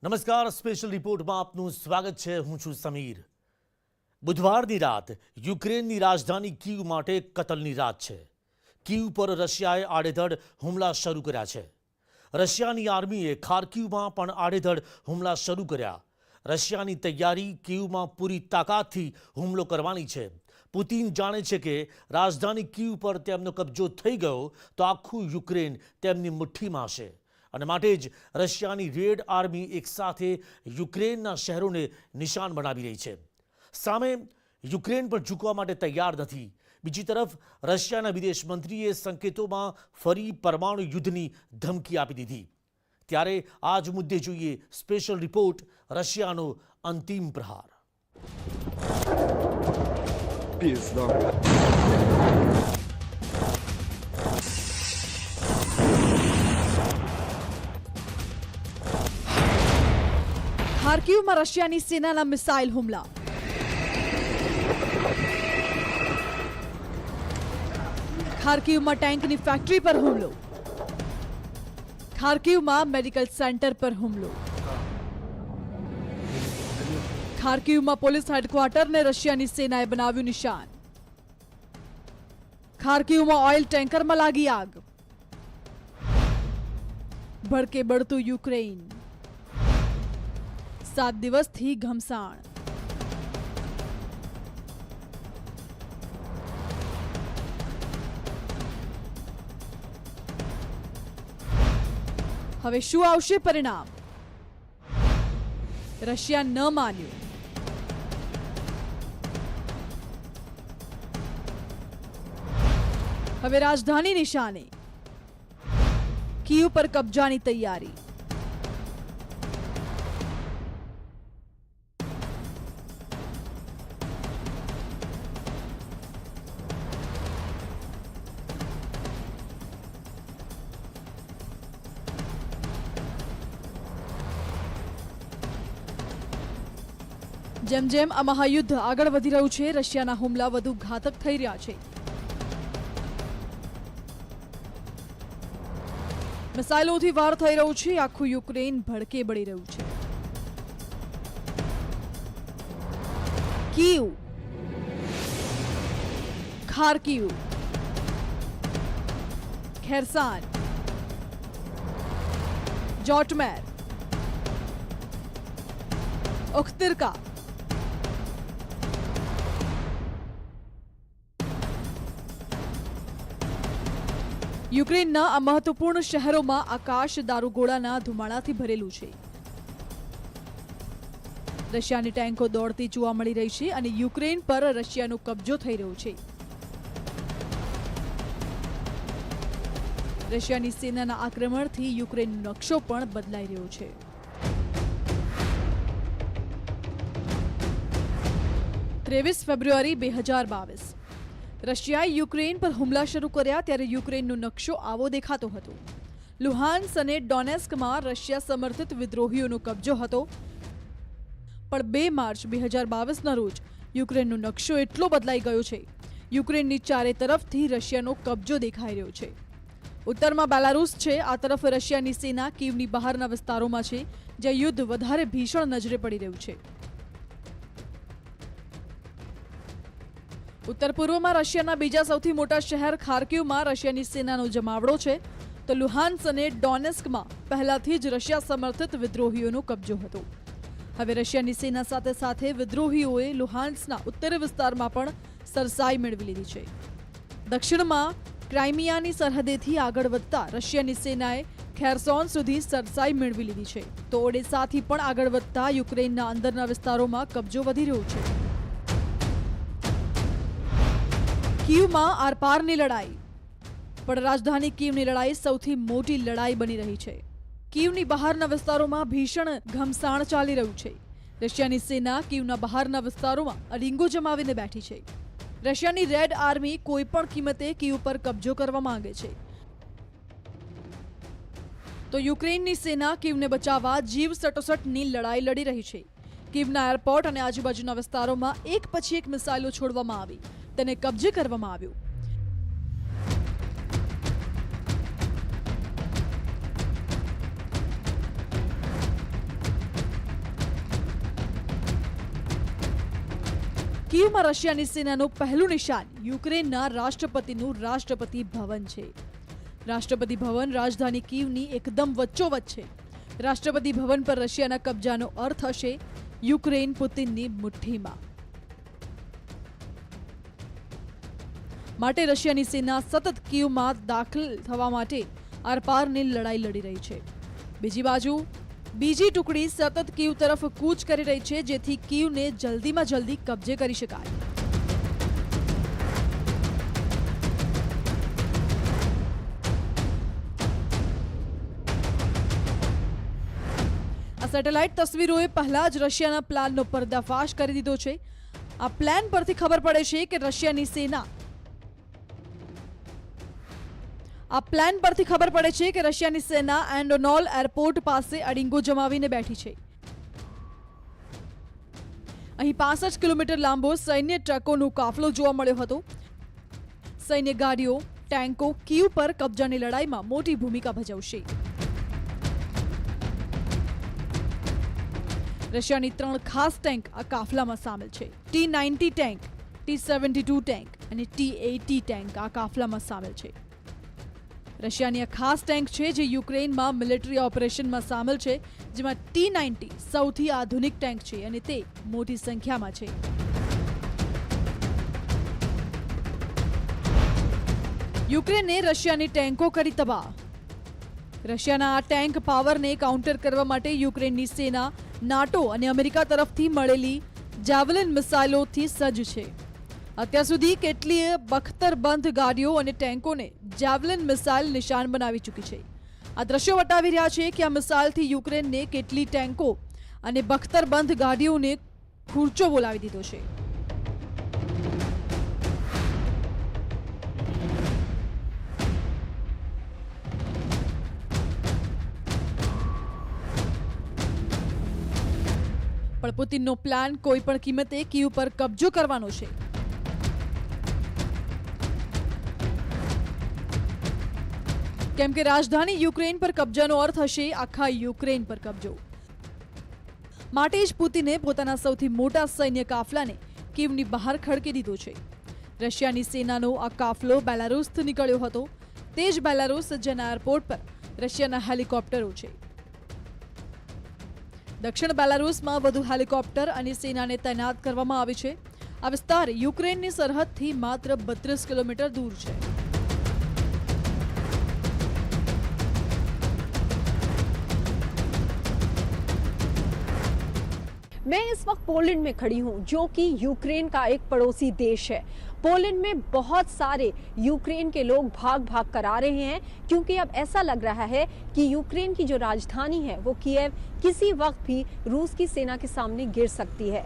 નમસ્કાર, સ્પેશિયલ રિપોર્ટમાં આપનું સ્વાગત છે। હું છું સમીર। બુધવારની રાત યુક્રેનની રાજધાની કીવ માટે કતલની રાત છે। કીવ પર રશિયાએ આડેધડ હુમલા શરૂ કર્યા છે। રશિયાની આર્મીએ ખાર્કિવમાં પણ આડેધડ હુમલા શરૂ કર્યા। રશિયાની તૈયારી કીવમાં પૂરી તાકાતથી હુમલો કરવાની છે। પુતિન જાણે છે કે રાજધાની કીવ પર તેમનો કબજો થઈ ગયો તો આખું યુક્રેન તેમની મુઠ્ઠીમાં હશે અને માટે જ રશિયાની રેડ આર્મી એકસાથે યુક્રેનના શહેરોને નિશાન બનાવી રહી છે। સામે યુક્રેન પણ ઝૂકવા માટે તૈયાર નથી। બીજી તરફ રશિયાના વિદેશ મંત્રીએ સંકેતોમાં ફરી પરમાણુ યુદ્ધની ધમકી આપી દીધી। ત્યારે આ જ મુદ્દે જોઈએ સ્પેશિયલ રિપોર્ટ રશિયાનો અંતિમ પ્રહાર। Пизда. ખાર્કિવમાં રશિયાની સેનાના મિસાઇલ હુમલા। ખાર્કિવમાં ટેન્કની ફેક્ટરી પર હુમલો। ખાર્કિવમાં મેડિકલ સેન્ટર પર હુમલો। ખાર્કિવમાં પોલીસ હેડક્વાર્ટરને રશિયાની સેનાએ બનાવ્યું નિશાન। ખાર્કિવમાં ઓઇલ ટેન્કરમાં લાગી આગ। ભડકે બળતું યુક્રેન। 7 દિવસથી ઘમસાણ। હવે શું આવશે પરિણામ? રશિયા ન માન્યું। હવે રાજધાની નિશાને। કીવ પર કબજાની તૈયારી। જેમ જેમ આ મહાયુદ્ધ આગળ વધી રહ્યું છે, રશિયાના હુમલા વધુ ઘાતક થઈ રહ્યા છે। મિસાઇલોથી વાર થઈ રહ્યું છે। આખું યુક્રેન ભડકે બળી રહ્યું છે। કીવ, ખાર્કિવ, ખેરસાન, જોટમેર, ઓખ્તિર્કા, યુક્રેનના આ મહત્વપૂર્ણ શહેરોમાં આકાશ દારૂગોળાના ધુમાડાથી ભરેલું છે। રશિયાની ટેન્કો દોડતી જોવા મળી રહી છે અને યુક્રેન પર રશિયાનો કબજો થઈ રહ્યો છે। રશિયાની સેનાના આક્રમણથી યુક્રેનનો નકશો પણ બદલાઈ રહ્યો છે। ફેબ્રુઆરી 2022 રશિયાએ યુક્રેન પર હુમલા શરૂ કર્યા ત્યારે યુક્રેનનો નકશો આવો દેખાતો હતો। લુહાન્સ અને ડોનેસ્કમાં રશિયા સમર્થિત વિદ્રોહીઓનો કબજો હતો। પણ 2 માર્ચ 2022ના રોજ યુક્રેનનો નકશો એટલો બદલાઈ ગયો છે। યુક્રેનની ચારે તરફથી રશિયાનો કબજો દેખાઈ રહ્યો છે। ઉત્તરમાં બેલારુસ છે। આ તરફ રશિયાની સેના કીવની બહારના વિસ્તારોમાં છે, જ્યાં યુદ્ધ વધારે ભીષણ નજરે પડી રહ્યું છે। ઉત્તર પૂર્વમાં રશિયાના બીજા સૌથી મોટા શહેર ખાર્કિવમાં રશિયાની સેનાનો જમાવડો છે, તો લુહાન્સ અને ડોનેસ્કમાં પહેલાથી જ રશિયા સમર્થિત વિદ્રોહીઓનો કબજો હતો। હવે રશિયાની સેના સાથે સાથે વિદ્રોહીઓએ લુહાન્સના ઉત્તર વિસ્તારમાં પણ સરસાઈ મેળવી લીધી છે। દક્ષિણમાં ક્રાઇમિયાની સરહદેથી આગળ વધતા રશિયાની સેનાએ ખેરસોન સુધી સરસાઈ મેળવી લીધી છે, તો ઓડેસાથી પણ આગળ વધતા યુક્રેનના અંદરના વિસ્તારોમાં કબજો વધી રહ્યો છે। કીવમાં આરપારની લડાઈ, પણ રાજધાની કીવની લડાઈ સૌથી મોટી લડાઈ બની રહી છે। કીવની બહારના વિસ્તારોમાં ભીષણ ઘમસાણ ચાલી રહ્યું છે। રશિયાની સેના કીવના બહારના વિસ્તારોમાં અડીંગો જમાવીને બેઠી છે। રશિયાની રેડ આર્મી કોઈ પણ કિંમતે કીવ પર કબજો કરવા માંગે છે, તો યુક્રેનની સેના કીવને બચાવવા જીવ સટોસટની લડાઈ લડી રહી છે। કીવના એરપોર્ટ અને આજુબાજુના વિસ્તારોમાં એક પછી એક મિસાઇલો છોડવામાં આવી, તેને કબજે કરવામાં આવ્યું। કીવમાં રશિયાની સેનાનું પહેલું નિશાન યુક્રેનના રાષ્ટ્રપતિનું રાષ્ટ્રપતિ ભવન છે. રાષ્ટ્રપતિ ભવન રાજધાની કીવની એકદમ વચ્ચોવચ્ચ છે. રાષ્ટ્રપતિ ભવન પર રશિયાના કબજાનો અર્થ હશે યુક્રેન પુતિનની મુઠ્ઠીમાં. માટે રશિયાની સેના સતત કીવમાં દાખલ થવા માટે આરપારની લડાઈ લડી રહી છે. બીજી બાજુ બીજી ટુકડી સતત કીવ તરફ કૂચ કરી રહી છે, જેથી કીવને જલ્દીમાં જલ્દી કબજે કરી શકાય. આ સેટેલાઇટ તસવીરોએ પહેલા જ રશિયાના પ્લાનનો પર્દાફાશ કરી દીધો છે. આ પ્લાન પરથી ખબર પડે છે કે રશિયાની સેના એન્ડોનોલ એરપોર્ટ પાસે અડિંગો જમાવીને બેઠી છે. અહીં 65 કિલોમીટર લાંબો સૈન્ય ટ્રકોનો કાફલો જોવા મળ્યો હતો. સૈન્ય ગાડીઓ, ટેન્કો કીવ પર કબજાની લડાઈમાં મોટી ભૂમિકા ભજવશે. રશિયાની 3 ખાસ ટેન્ક આ કાફલામાં સામેલ છે. T-90 ટેન્ક, T-72 ટેન્ક અને T-80 ટેન્ક આ કાફલામાં સામેલ છે. રશિયાની આ ખાસ ટેન્ક છે જે યુક્રેનમાં મિલિટરી ઓપરેશનમાં સામેલ છે, જેમાં T-90 સૌથી આધુનિક ટેન્ક છે અને તે મોટી સંખ્યામાં છે. યુક્રેને રશિયાની ટેન્કો કરી તબાહ. રશિયાના આ ટેન્ક પાવરને કાઉન્ટર કરવા માટે યુક્રેનની સેના નાટો અને અમેરિકા તરફથી મળેલી જાવલિન મિસાઇલોથી સજ્જ છે. અત્યાર સુધી કેટલીય બખ્તરબંધ ગાડીઓ અને ટેન્કોને જાવલિન મિસાઇલ નિશાન બનાવી ચૂકી છે. આ દ્રશ્યો બતાવી રહ્યા છે કે આ મિસાઇલથી યુક્રેનને કેટલી ટેન્કો અને બખ્તરબંધ ગાડીઓને ખુરચો બોલાવી દીધો છે. પણ પુતિનનો પ્લાન કોઈ પણ કિંમતે કીવ પર કબજો કરવાનો છે. કેમ કે રાજધાની યુક્રેન પર કબજાનો અર્થ હશે આખા યુક્રેન પર કબજો. માટે જ પુતિને પોતાના સૌથી મોટા સૈન્ય કાફલાને કીવની બહાર ખડકી દીધો છે. રશિયાની સેનાનો આ કાફલો બેલારુસથી નીકળ્યો હતો. તે જ બેલારુસ જેના એરપોર્ટ પર રશિયાના હેલિકોપ્ટરો છે. દક્ષિણ બેલારુસમાં વધુ હેલિકોપ્ટર અને સેનાને તૈનાત કરવામાં આવી છે. આ વિસ્તાર યુક્રેનની સરહદથી માત્ર 32 કિલોમીટર દૂર છે. मैं इस वक्त पोलैंड में खड़ी हूं, जो कि यूक्रेन का एक पड़ोसी देश है. पोलैंड में बहुत सारे यूक्रेन के लोग भाग भाग कर आ रहे हैं, क्योंकि अब ऐसा लग रहा है कि यूक्रेन की जो राजधानी है वो कीव किसी वक्त भी रूस की सेना के सामने गिर सकती है.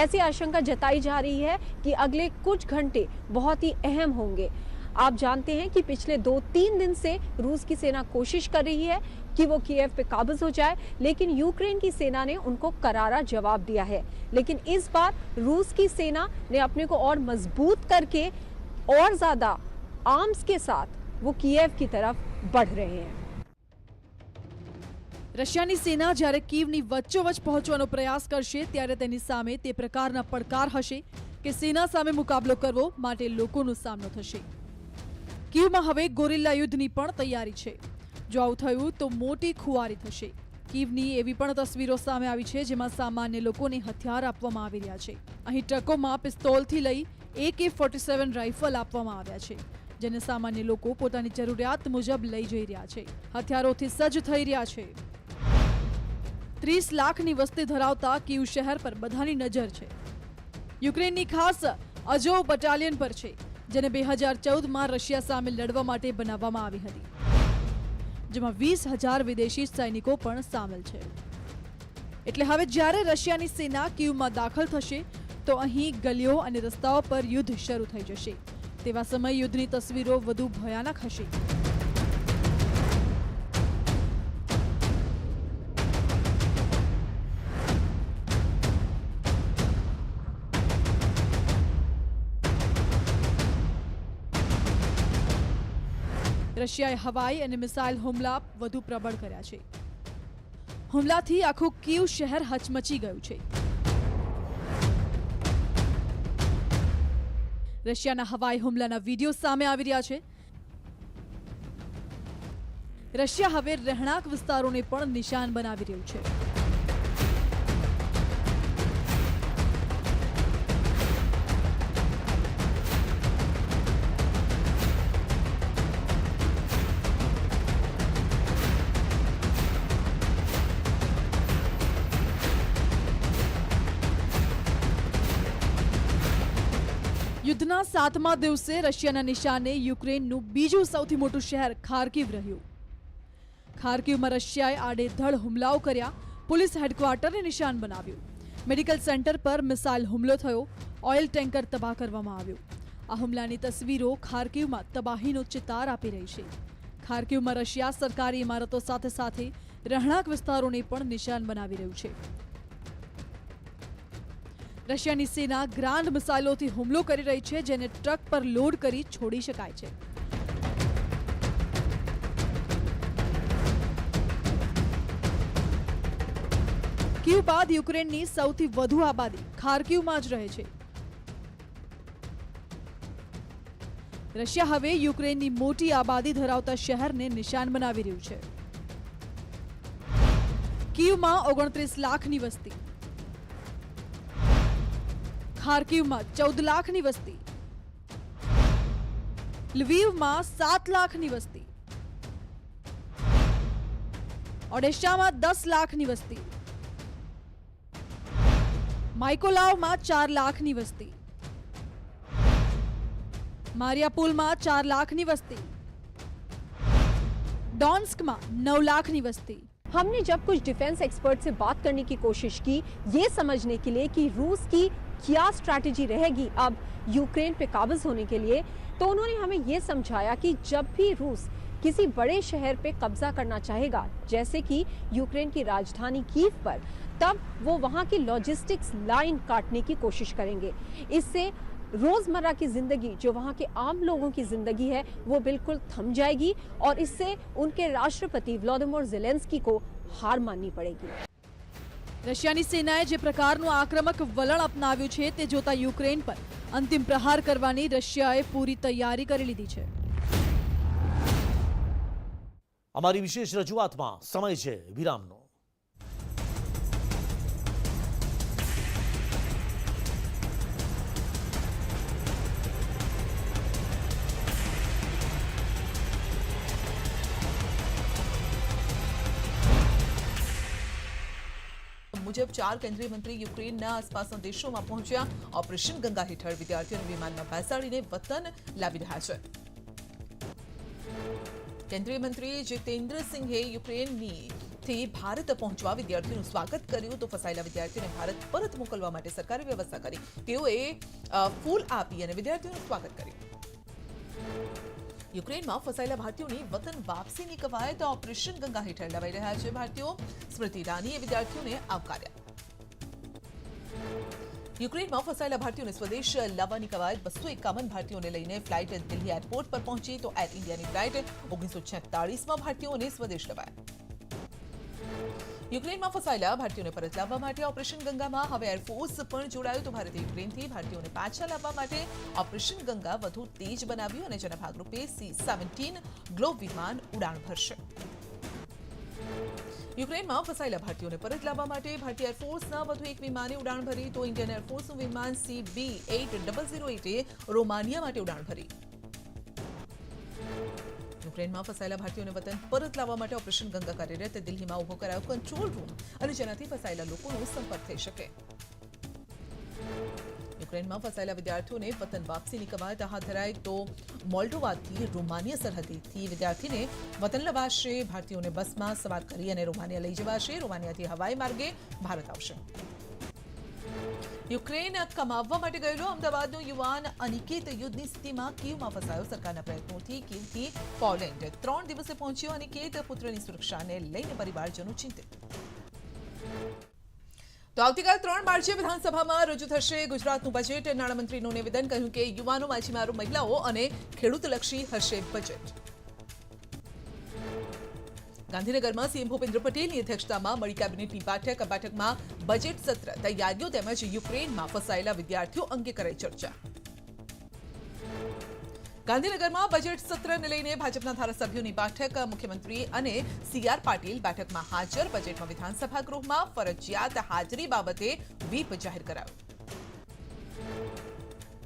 ऐसी आशंका जताई जा रही है कि अगले कुछ घंटे बहुत ही अहम होंगे. आप जानते हैं कि पिछले 2-3 दिन से रूस की सेना कोशिश कर रही है कि वो कीव पे काबज हो जाए, लेकिन यूक्रेन की सेना ने उनको करारा जवाब दिया है. लेकिन इस बार रूस की सेना ने अपने को और मजबूत करके और ज्यादा आर्म्स के साथ वो कीव की तरफ बढ़ रहे हैं. રશિયાની સેના જ્યારે કીવની વચ્ચોવચ્ચ પહોંચવાનો પ્રયાસ કરશે ત્યારે તેની સામે તે પ્રકારના પડકાર હશે કે સેના સામે મુકાબલો કરવો માટે લોકોનો સામનો થશે. કીવમાં હવે ગોરિલ્લા યુદ્ધની પણ તૈયારી છે. જો આવું થયું તો મોટી ખુવારી થશે. કીવની એવી પણ તસવીરો સામે આવી છે જેમાં સામાન્ય લોકોને હથિયાર આપવામાં આવી રહ્યા છે. અહીં ટ્રકોમાં પિસ્તોલથી લઈ AK-47 રાઇફલ આપવામાં આવ્યા છે, જેને સામાન્ય લોકો પોતાની જરૂરિયાત મુજબ લઈ જઈ રહ્યા છે. હથિયારોથી સજ્જ થઈ રહ્યા છે. 30 લાખની વસ્તી ધરાવતા કીવ શહેર પર બધાની નજર છે. યુક્રેનની ખાસ અજોવ બટાલિયન પર છે, જેને 2014માં રશિયા સામે લડવા માટે બનાવવામાં આવી હતી, જેમાં 20,000 વિદેશી સૈનિકો પણ સામેલ છે. એટલે હવે જ્યારે રશિયાની સેના કીવમાં દાખલ થશે તો અહીં ગલીઓ અને રસ્તાઓ પર યુદ્ધ શરૂ થઈ જશે. તેવા સમયે યુદ્ધની તસવીરો વધુ ભયાનક હશે. રશિયાએ હવાઈ અને મિસાઇલ હુમલા વધુ પ્રબળ કર્યા છે. હુમલાથી આખું કીવ શહેર હચમચી ગયું છે. રશિયાના હવાઈ હુમલાના વિડીયો સામે આવી રહ્યા છે. રશિયા હવે રહેણાંક વિસ્તારોને પણ નિશાન બનાવી રહ્યું છે. યુદ્ધના 7મા દિવસે રશિયાના નિશાને યુક્રેનનું બીજું સૌથી મોટું શહેર ખાર્કિવ રહ્યું. ખાર્કિવમાં રશિયાએ આડેધડ હુમલાઓ કર્યા. પોલીસ હેડક્વાર્ટરને નિશાન બનાવ્યું. મેડિકલ સેન્ટર પર મિસાઇલ હુમલો થયો. ઓઇલ ટેન્કર તબાહ કરવામાં આવ્યું. આ હુમલાની તસવીરો ખાર્કિવમાં તબાહીનો ચિતાર આપી રહી છે. ખાર્કિવમાં રશિયા સરકારી ઇમારતો સાથે સાથે રહેણાંક વિસ્તારોને પણ નિશાન બનાવી રહ્યું છે. રશિયાની સેના ગ્રાન્ડ મિસાઇલોથી હુમલો કરી રહી છે, જેને ટ્રક પર લોડ કરી છોડી શકાય છે. કીવ બાદ યુક્રેનની સૌથી વધુ આબાદી ખાર્કિવમાં જ રહે છે. રશિયા હવે યુક્રેનની મોટી આબાદી ધરાવતા શહેરને નિશાન બનાવી રહ્યું છે. કીવમાં 29 લાખની વસ્તી, ખાર્કિવમાં 14 લાખની વસ્તી, લ્વીવમાં 7 લાખની વસ્તી, ઓડેશામાં 10 લાખની વસ્તી, માઇકોલાવમાં 4 લાખની વસ્તી, मारियापुलમાં 4 लाखની वस्ती, डोन्स्कમાં 9 लाखની वस्ती. हमने जब कुछ डिफेंस एक्सपर्ट से बात करने की कोशिश की ये समझने के लिए कि रूस की क्या स्ट्रैटेजी रहेगी अब यूक्रेन पे काबिज होने के लिए, तो उन्होंने हमें ये समझाया कि जब भी रूस किसी बड़े शहर पे कब्जा करना चाहेगा, जैसे कि यूक्रेन की राजधानी कीव पर, तब वो वहाँ की लॉजिस्टिक्स लाइन काटने की कोशिश करेंगे. इससे रोजमर्रा की जिंदगी, जो वहाँ के आम लोगों की जिंदगी है, वो बिल्कुल थम जाएगी और इससे उनके राष्ट्रपति व्लादिमीर ज़ेलेंस्की को हार माननी पड़ेगी. રશિયાની સેનાએ જે પ્રકારનું આક્રમક વલણ અપનાવ્યું છે તે જોતા યુક્રેન પર અંતિમ પ્રહાર કરવાની રશિયાએ પૂરી તૈયારી કરી લીધી છે. અમારી વિશેષ રજૂઆતમાં સમય છે વિરામનો. મુજબ 4 કેન્દ્રીય મંત્રી યુક્રેનના આસપાસના દેશોમાં પહોંચ્યા. ઓપરેશન ગંગા હેઠળ વિદ્યાર્થીઓને વિમાનમાં બેસાડીને વતન લાવી રહ્યા છે. કેન્દ્રીય મંત્રી જીતેન્દ્ર સિંહે યુક્રેનથી ભારત પહોંચવા વિદ્યાર્થીઓનું સ્વાગત કર્યું, તો ફસાયેલા વિદ્યાર્થીઓને ભારત પરત મોકલવા માટે સરકારે વ્યવસ્થા કરી. તેઓએ ફૂલ આપી અને વિદ્યાર્થીઓનું સ્વાગત કર્યું. યુક્રેનમાં ફસાયેલા ભારતીયોની વતન વાપસીની કવાયત ઓપરેશન ગંગા હેઠળ લવાઈ રહ્યા છે. ભારતીયો સ્મૃતિ ઈરાનીએ વિદ્યાર્થીઓને આવકાર્યા. યુક્રેનમાં ફસાયેલા ભારતીયોને સ્વદેશ લાવવાની કવાયત 251 ભારતીયોને લઈને ફ્લાઇટ દિલ્હી એરપોર્ટ પર પહોંચી, તો એર ઇન્ડિયાની ફ્લાઇટ 1946માં ભારતીયોને સ્વદેશ લવાયા. યુક્રેનમાં ફસાયેલા ભારતીયોને પરત લાવવા માટે ઓપરેશન ગંગામાં હવે એરફોર્સ પણ જોડાયું, તો ભારતે યુક્રેનથી ભારતીયોને પાછા લાવવા માટે ઓપરેશન ગંગા વધુ તેજ બનાવ્યું અને જેના ભાગરૂપે C-17 ગ્લોબ વિમાન ઉડાણ ભરશે. યુક્રેનમાં ફસાયેલા ભારતીયોને પરત લાવવા માટે ભારતીય એરફોર્સના વધુ એક વિમાને ઉડાણ ભરી, તો ઇન્ડિયન એરફોર્સનું વિમાન CB-8008 રોમાનિયા માટે ઉડાણ ભરી. યુક્રેનમાં ફસાયેલા ભારતીયોને વતન પરત લાવવા માટે ઓપરેશન ગંગા કાર્યરત. દિલ્હીમાં ઉભો કરાયો કંટ્રોલ રૂમ અને જેનાથી ફસાયેલા લોકોનો સંપર્ક થઈ શકે. યુક્રેનમાં ફસાયેલા વિદ્યાર્થીઓને વતન વાપસીની કવાયત હાથ ધરાઈ, તો મોલ્ડોવાથી રોમાનિયા સરહદેથી વિદ્યાર્થીને વતન લવાશે. ભારતીયોને બસમાં સવાર કરી અને રોમાનિયા લઈ જવાશે. રોમાનિયાથી હવાઈ માર્ગે ભારત આવશે. યુક્રેન કમાવવા માટે ગયેલો અમદાવાદનો યુવાન અનિકેત યુદ્ધની સ્થિતિમાં કીવમાં ફસાયો. સરકારના પ્રયત્નોથી કીવથી પોલેન્ડ 3 દિવસે પહોંચ્યો. અનિકેત પુત્રની સુરક્ષાને લઈને પરિવારજનો ચિંતિત. તો આવતીકાલ 3 માર્ચે વિધાનસભામાં રજૂ થશે ગુજરાતનું બજેટ. નાણામંત્રીનું નિવેદન કહ્યું કે યુવાનો, માછીમારો, મહિલાઓ અને ખેડૂતલક્ષી હશે બજેટ. ગાંધીનગરમાં સીએમ ભૂપેન્દ્ર પટેલની અધ્યક્ષતામાં મળી કેબિનેટની બેઠક. બેઠકમાં બજેટ સત્ર, તૈયારીઓ તેમજ યુક્રેનમાં ફસાયેલા વિદ્યાર્થીઓ અંગે કરાઈ ચર્ચા. ગાંધીનગરમાં બજેટ સત્રને લઈને ભાજપના ધારાસભ્યોની બેઠક. મુખ્યમંત્રી અને સી.આર. પાટીલ બેઠકમાં હાજર. બજેટમાં વિધાનસભા ગૃહમાં ફરજિયાત હાજરી બાબતે વ્હીપ જાહેર કરાયો.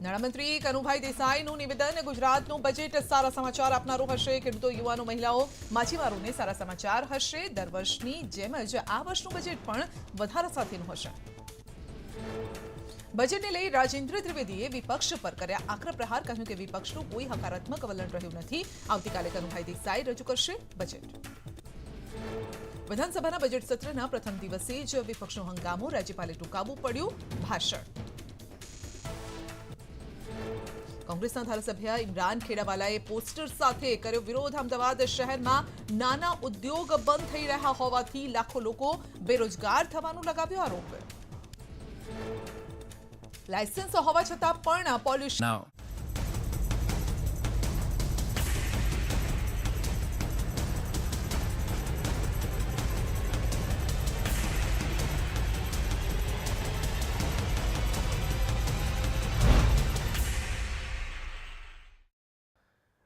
નાણામંત્રી કનુભાઈ દેસાઈનું નિવેદન. ગુજરાતનું બજેટ સારા સમાચાર આપનારું હશે. ખેડૂતો, યુવાનો, મહિલાઓ, માછીમારોને સારા સમાચાર હશે. દર વર્ષની જેમ જ આ વર્ષનું બજેટ પણ વધારા સાથેનું હશે. બજેટને લઈ રાજેન્દ્ર ત્રિવેદીએ વિપક્ષ પર કર્યા આકરા પ્રહાર. કહ્યું કે વિપક્ષનું કોઈ હકારાત્મક વલણ રહ્યું નથી. આવતીકાલે કનુભાઈ દેસાઈ રજૂ કરશે બજેટ. વિધાનસભાના બજેટ સત્રના પ્રથમ દિવસે જ વિપક્ષનો હંગામો. રાજ્યપાલે ટૂંકાવવું પડ્યું ભાષણ. કોંગ્રેસના ધારાસભ્ય ઇમરાન ખેડાવાલાએ પોસ્ટર સાથે કર્યો વિરોધ. અમદાવાદ શહેરમાં નાના ઉદ્યોગ બંધ થઈ રહ્યા હોવાથી લાખો લોકો બેરોજગાર થવાનું લગાવ્યો આરોપ. લાયસન્સ હોવા છતાં પણ પોલ્યુશન.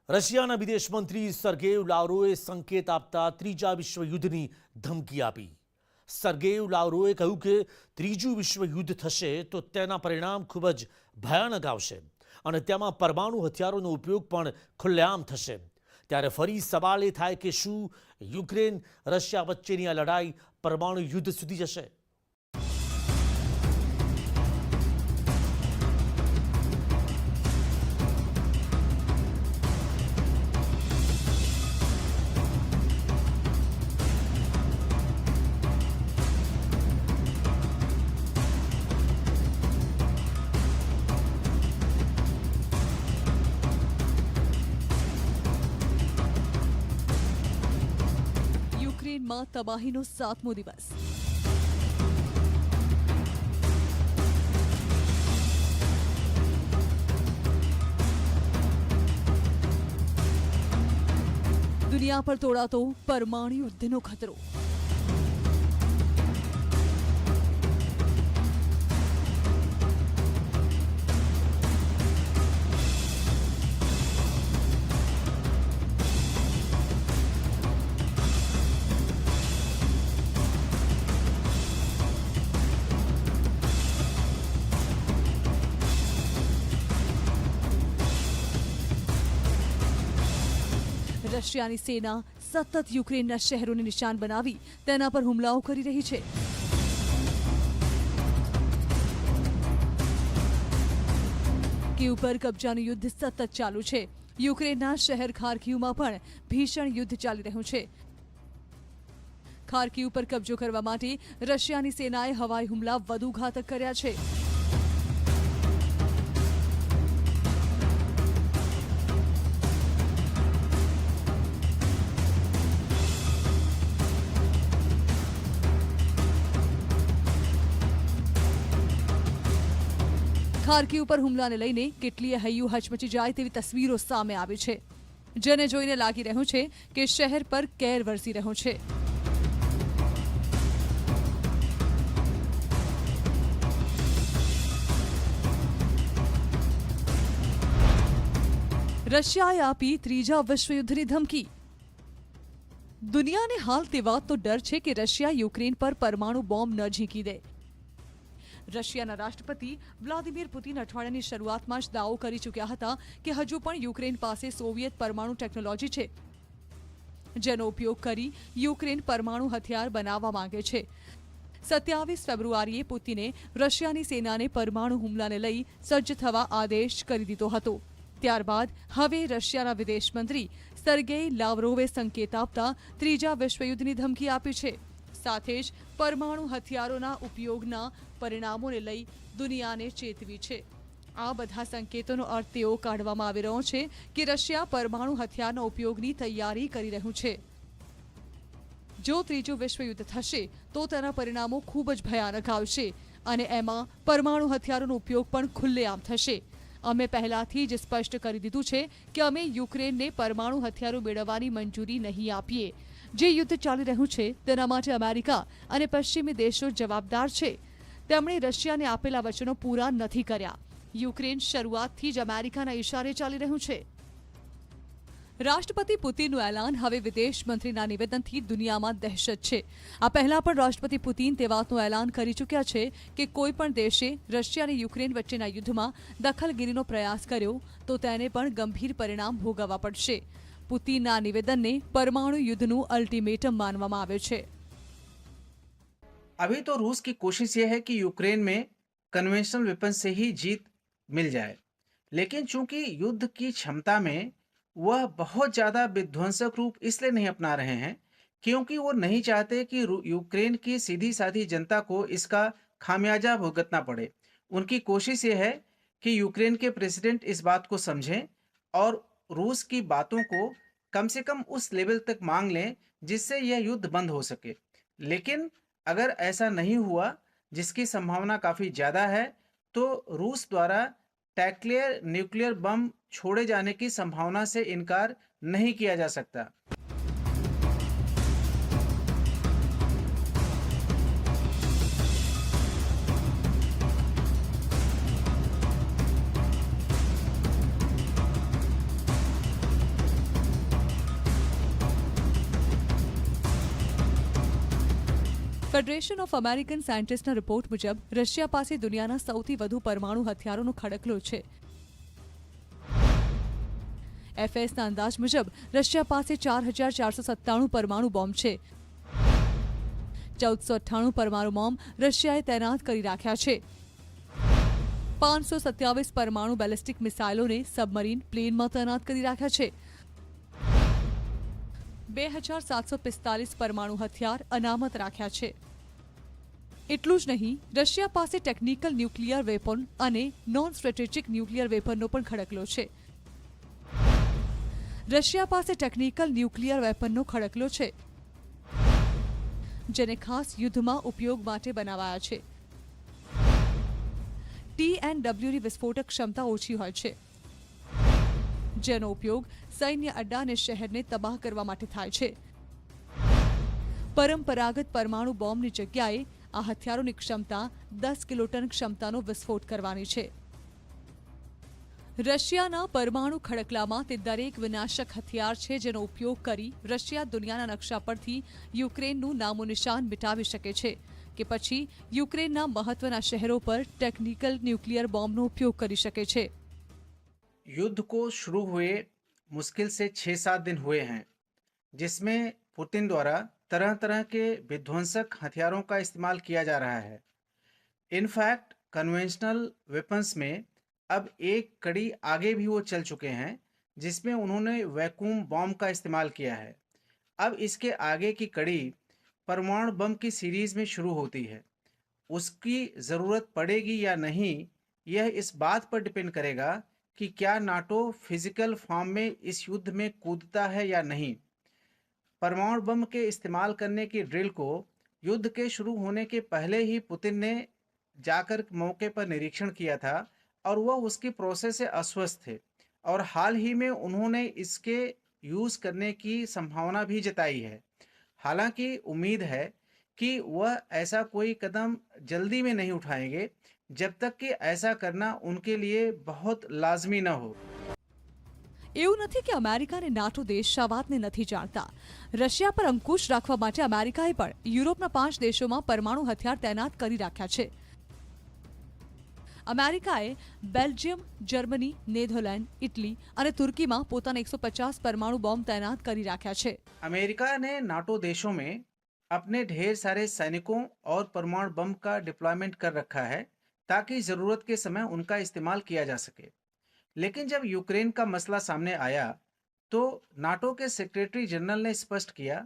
રશિયાના વિદેશ મંત્રી સર્ગેય લાવરોવે સંકેત આપતા ત્રીજા વિશ્વયુદ્ધની ધમકી આપી. સર્ગેય લાવરોવે કહ્યું કે ત્રીજું વિશ્વયુદ્ધ થશે તો તેના પરિણામ ખૂબ જ ભયાનક આવશે અને તેમાં પરમાણુ હથિયારોનો ઉપયોગ પણ ખુલ્લેઆમ થશે. ત્યારે ફરી સવાલ એ થાય કે શું યુક્રેન રશિયા વચ્ચેની આ લડાઈ પરમાણુ યુદ્ધ સુધી જશે? યુક્રેનમાં તબાહીનો 7મો દિવસ. દુનિયા પર તોડાતો પરમાણુ યુદ્ધનો ખતરો. રશિયાની સેના સતત યુક્રેનના શહેરોને નિશાન બનાવી તેના પર હુમલાઓ કરી રહી છે. કીવ પર કબજાનું યુદ્ધ સતત ચાલુ છે. યુક્રેનના શહેર ખાર્કિવમાં પણ ભીષણ યુદ્ધ ચાલી રહ્યું છે. ખાર્કિવ પર કબજો કરવા માટે રશિયાની સેનાએ હવાઈ હુમલા વધુ ઘાતક કર્યા છે. ખાર્કિવ પર હુમલાને લઈને કેટલીય હૈયું હચમચી જાય તેવી તસવીરો સામે આવી છે, જેને જોઈને લાગી રહ્યું છે કે શહેર પર કેર વરસી રહ્યો છે. રશિયાએ આપી ત્રીજા વિશ્વયુદ્ધની ધમકી. દુનિયાને હાલ તે વાતનો ડર છે કે રશિયા યુક્રેન પર પરમાણુ બોમ્બ ન ઝીંકી દે. રશિયાના રાષ્ટ્રપતિ વ્લાદિમીર પુતિન અઠવાડિયાની શરૂઆતમાં જ દાવો કરી ચૂક્યા હતા કે હજુ પણ યુક્રેન પાસે સોવિયત પરમાણુ ટેકનોલોજી છે, જેનો ઉપયોગ કરી યુક્રેન પરમાણુ હથિયાર બનાવવા માંગે છે. 27 ફેબ્રુઆરીએ પુતિને રશિયાની સેનાને પરમાણુ હુમલાને લઈ સજ્જ થવા આદેશ કરી દીધો હતો. ત્યારબાદ હવે રશિયાના વિદેશ મંત્રી સર્ગેય લાવરોવે સંકેત આપતા ત્રીજા વિશ્વયુદ્ધની ધમકી આપી છે. સાથે જ પરમાણુ હથિયારોના ઉપયોગના પરિણામોને લઈ દુનિયાને ચેતવી છે. આ બધા સંકેતોનો અર્થ તેઓ કાઢવામાં આવી રહ્યો છે કે રશિયા પરમાણુ હથિયારના ઉપયોગની તૈયારી કરી રહ્યું છે. જો ત્રીજું વિશ્વયુદ્ધ થશે તો તેના પરિણામો ખૂબ જ ભયાનક આવશે અને એમાં પરમાણુ હથિયારોનો ઉપયોગ પણ ખુલ્લેઆમ થશે. અમે પહેલાથી જ સ્પષ્ટ કરી દીધું છે કે અમે યુક્રેનને પરમાણુ હથિયારો મેળવવાની મંજૂરી નહીં આપીએ. જે યુદ્ધ ચાલી રહ્યું છે તેના માટે અમેરિકા અને પશ્ચિમી દેશો જવાબદાર છે. તેમણે રશિયાને આપેલા વચનો પૂરા નથી કર્યા. યુક્રેન શરૂઆતથી જ અમેરિકાના ઇશારે ચાલી રહ્યું છે. રાષ્ટ્રપતિ પુતિનનું એલાન હવે વિદેશ મંત્રીના નિવેદનથી દુનિયામાં દહેશત છે. આ પહેલા પણ રાષ્ટ્રપતિ પુતિન તે વાતનું એલાન કરી ચૂક્યા છે કે કોઈ પણ દેશે રશિયા અને યુક્રેન વચ્ચેના યુદ્ધમાં દખલગીરીનો પ્રયાસ કર્યો તો તેને પણ ગંભીર પરિણામ ભોગવવા પડશે. પુતિનના નિવેદનને પરમાણુ યુદ્ધનું અલ્ટિમેટમ માનવામાં આવે છે. अभी तो रूस की कोशिश यह है कि यूक्रेन में कन्वेंशनल वेपन से ही जीत मिल जाए, लेकिन चूंकि युद्ध की क्षमता में वह बहुत ज़्यादा विध्वंसक रूप इसलिए नहीं अपना रहे हैं क्योंकि वो नहीं चाहते कि यूक्रेन की सीधी साधी जनता को इसका खामियाजा भुगतना पड़े. उनकी कोशिश ये है कि यूक्रेन के प्रेसिडेंट इस बात को समझें और रूस की बातों को कम से कम उस लेवल तक मांग लें जिससे यह युद्ध बंद हो सके. लेकिन अगर ऐसा नहीं हुआ, जिसकी संभावना काफ़ी ज़्यादा है, तो रूस द्वारा टैक्लियर न्यूक्लियर बम छोड़े जाने की संभावना से इनकार नहीं किया जा सकता. ફેડરેશન ઓફ અમેરિકન સાયન્ટિસ્ટના રિપોર્ટ મુજબ રશિયા પાસે દુનિયાના સૌથી વધુ પરમાણુ હથિયારોનો ખડકલો છે. એફએસના અંદાજ મુજબ રશિયા પાસે 4,497 પરમાણુ બોમ્બ છે. 1,498 પરમાણુ બોમ્બ રશિયાએ તૈનાત કરી રાખ્યા છે. 527 પરમાણુ બેલિસ્ટિક મિસાઇલોને સબમરીન પ્લેનમાં તૈનાત કરી રાખ્યા છે. 2,745 પરમાણુ હથિયાર અનામત રાખ્યા છે. એટલું જ નહીં, રશિયા પાસે ટેકનિકલ ન્યુક્લિયર વેપન અને નોન સ્ટ્રેટેજિક ન્યુક્લિયર વેપનનો પણ ખડકલો છે. રશિયા પાસે ટેકનિકલ ન્યુક્લિયર વેપનનો ખડકલો છે જેને ખાસ યુદ્ધમાં ઉપયોગ માટે બનાવાયા છે. TNWની વિસ્ફોટક ક્ષમતા ઓછી હોય છે જેનો ઉપયોગ સૈન્ય અડ્ડા અને શહેરને તબાહ કરવા માટે થાય છે. પરંપરાગત પરમાણુ બોમ્બની જગ્યાએ આ હથિયારોની ક્ષમતા 10 કિલોટન ક્ષમતાનો વિસ્ફોટ કરવાની છે. રશિયાના પરમાણુ ખડકલામાં તે દરેક વિનાશક હથિયાર છે જેનો ઉપયોગ કરી રશિયા દુનિયાના નકશા પરથી યુક્રેનનું નામો નિશાન મિટાવી શકે છે કે પછી યુક્રેનના મહત્વના શહેરો પર ટેકનિકલ ન્યુક્લિયર બોમ્બનો ઉપયોગ કરી શકે છે. युद्ध को शुरू हुए मुश्किल से 6-7 दिन हुए हैं, जिसमें पुतिन द्वारा तरह तरह के विध्वंसक हथियारों का इस्तेमाल किया जा रहा है. इनफैक्ट कन्वेंशनल वेपन्स में अब एक कड़ी आगे भी वो चल चुके हैं, जिसमें उन्होंने वैक्यूम बॉम्ब का इस्तेमाल किया है. अब इसके आगे की कड़ी परमाणु बम की सीरीज में शुरू होती है. उसकी ज़रूरत पड़ेगी या नहीं, यह इस बात पर डिपेंड करेगा कि क्या नाटो फिजिकल फॉर्म में इस युद्ध में कूदता है या नहीं. परमाणु बम के इस्तेमाल करने की ड्रिल को युद्ध के शुरू होने के पहले ही पुतिन ने जाकर मौके पर निरीक्षण किया था और वह उसकी प्रोसेस से अस्वस्थ थे और हाल ही में उन्होंने इसके यूज़ करने की संभावना भी जताई है. हालांकि उम्मीद है कि वह ऐसा कोई कदम जल्दी में नहीं उठाएंगे जब तक कि ऐसा करना उनके लिए बहुत लाजमी न हो. એવું નથી કે અમેરિકા અને નાટો દેશ આ વાતને નથી જાણતા. રશિયા પર અંકુશ રાખવા માટે અમેરિકાએ પણ યુરોપના 5 દેશોમાં પરમાણુ હથિયાર તૈનાત કરી રાખ્યા છે. અમેરિકાએ બેલ્જિયમ, જર્મની, નેધરલેન્ડ, ઇટલી અને તુર્કીમાં પોતાના 150 પરમાણુ બોમ્બ તૈનાત કરી રાખ્યા છે. अमेरिका ने नाटो देशों में अपने ढेर सारे सैनिकों और परमाणु बम का डिप्लॉयमेंट कर रखा है ताकि ज़रूरत के समय उनका इस्तेमाल किया जा सके. लेकिन जब यूक्रेन का मसला सामने आया तो नाटो के सेक्रेटरी जनरल ने स्पष्ट किया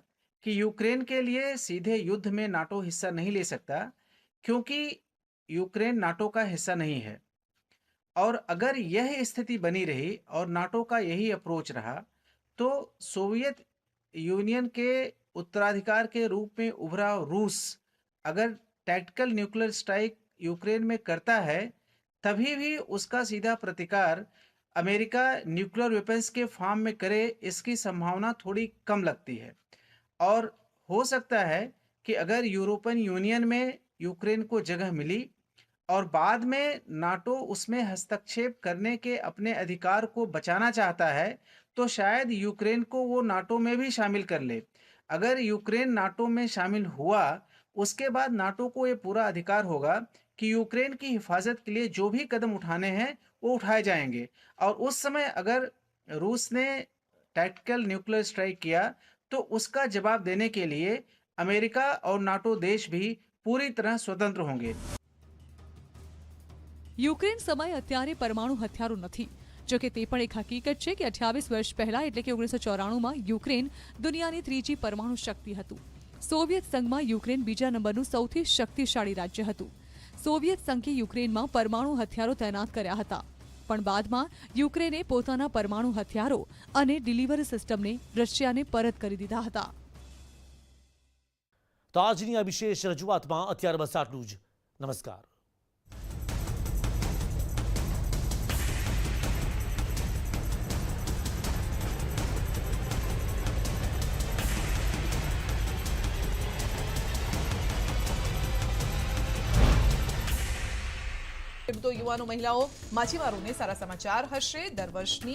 कि यूक्रेन के लिए सीधे युद्ध में नाटो हिस्सा नहीं ले सकता क्योंकि यूक्रेन नाटो का हिस्सा नहीं है. और अगर यह स्थिति बनी रही और नाटो का यही अप्रोच रहा तो सोवियत यूनियन के उत्तराधिकार के रूप में उभरा रूस अगर टैक्टिकल न्यूक्लियर स्ट्राइक यूक्रेन में करता है तभी भी उसका सीधा प्रतिकार अमेरिका न्यूक्लियर वेपन्स के फॉर्म में करे, इसकी संभावना थोड़ी कम लगती है. और हो सकता है कि अगर यूरोपियन यूनियन में यूक्रेन को जगह मिली और बाद में नाटो उसमें हस्तक्षेप करने के अपने अधिकार को बचाना चाहता है, तो शायद यूक्रेन को वो नाटो में भी शामिल कर ले। अगर यूक्रेन नाटो में शामिल हुआ, उसके बाद नाटो को ये पूरा अधिकार होगा कि यूक्रेन की हिफाजत के लिए जो भी कदम उठाने हैं वो उठाए जाएंगे। और उस समय अगर रूस ने टैक्टिकल न्यूक्लियर स्ट्राइक किया, तो उसका जवाब देने के लिए अमेरिका और नाटो देश भी पूरी तरह स्वतंत्र होंगे। યુક્રેન સમય અત્યારે પરમાણુ હથિયારો નથી, જો કે તે પણ એક હકીકત છે કે 28 વર્ષ પહેલા એટલે કે 1994માં યુક્રેન દુનિયાની ત્રીજી પરમાણુ શક્તિ હતું. સોવિયત સંઘમાં યુક્રેન બીજા નંબરનું સૌથી શક્તિશાળી રાજ્ય હતું. સોવિયત સંઘે યુક્રેનમાં પરમાણુ હથિયારો તૈનાત કર્યા હતા, પણ બાદમાં યુક્રેને પોતાના પરમાણુ હથિયારો અને ડિલિવરી સિસ્ટમને રશિયાને પરત કરી દીધા હતા. તો આજની આ વિશેષ રજૂઆતમાં અત્યારે બસ આટલું જ. નમસ્કાર. તો યુવાનો મહિલાઓ માછીમારોને સારા સમાચાર હશે. દર વર્ષની